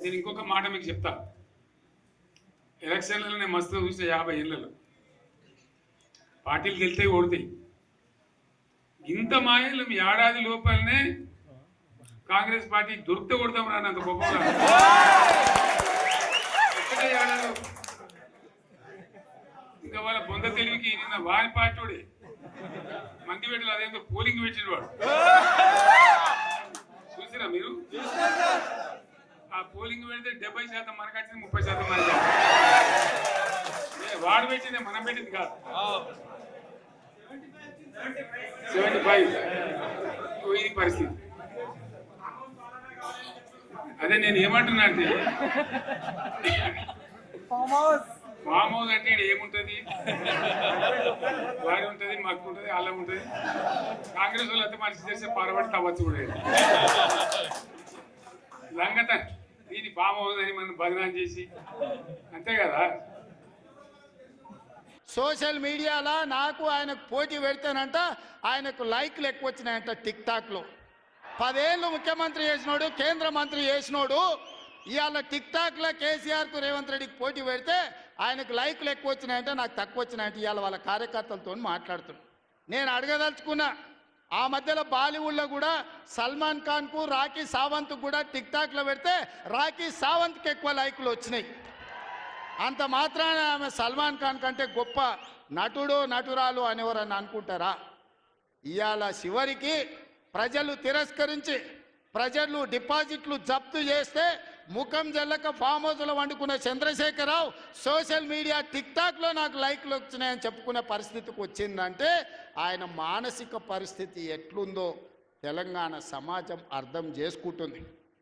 నేను ఇంకొక మాట మీకు చెప్తా. ఎలక్షన్లలో నేను మస్తు చూసిన 50 ఏళ్ళలో పార్టీలు గెలితే ఓడతాయి. ఇంత మాయలు ఏడాది లోపలనే కాంగ్రెస్ పార్టీ దొరికితే కొడతాం రా అంత గొప్పగా. ఒక్కటే ఏడాది ఇంకా వాళ్ళ బొంద తెలివికి నిన్న వారి పార్టీ మంది పెట్టలు అదేందో పోలింగ్ పెట్టిన వాడు చూసిరా మీరు? ఆ పోలింగ్ పెడితే 70% మనకు వచ్చింది, 30% మనకి. వాడు పెట్టిందే మనం పెట్టింది కాదు. 75 ఇది పరిస్థితి. అదే నేను ఏమంటున్నా అంటే ఫామ్ హౌస్ అంటే ఏముంటది, వారి ఉంటుంది, మాకు ఉంటుంది, అల్లం ఉంటుంది. కాంగ్రెస్ వాళ్ళు అయితే మనిషి చేస్తే పరబడి తవ్వచ్చు కూడా లంగత దీన్ని ఫామ్ హౌస్ అని మనం బదనాం చేసి అంతే కదా. సోషల్ మీడియాలో నాకు ఆయనకు పోటీ పెడితేనంట ఆయనకు లైక్లు ఎక్కువ వచ్చినాయంట. టిక్ టాక్లో 10 ఏళ్ళు ముఖ్యమంత్రి చేసినోడు, కేంద్ర మంత్రి చేసినోడు ఇవాళ టిక్ టాక్లో కేసీఆర్కు రేవంత్ రెడ్డికి పోటీ పెడితే ఆయనకు లైక్లు ఎక్కువ వచ్చినాయంటే నాకు తక్కువ వచ్చినాయంటే ఇవాళ వాళ్ళ కార్యకర్తలతో మాట్లాడుతున్నాను. నేను అడగదలుచుకున్నా, ఆ మధ్యలో బాలీవుడ్లో కూడా సల్మాన్ ఖాన్కు రాఖీ సావంత్కు కూడా టిక్ టాక్లో పెడితే రాఖీ సావంత్కి ఎక్కువ లైక్లు వచ్చినాయి. అంత మాత్రాన ఆమె సల్మాన్ ఖాన్ కంటే గొప్ప నటుడు నటురాలు అనేవారని అనుకుంటారా? ఇవాళ చివరికి ప్రజలు తిరస్కరించి ప్రజలు డిపాజిట్లు జప్తు చేస్తే ముఖం జల్లక ఫామ్ హౌస్లో వండుకున్న చంద్రశేఖరరావు సోషల్ మీడియా టిక్ టాక్లో నాకు లైక్లు వచ్చినాయని చెప్పుకునే పరిస్థితికి వచ్చిందంటే ఆయన మానసిక పరిస్థితి ఎట్లుందో తెలంగాణ సమాజం అర్థం చేసుకుంటుంది.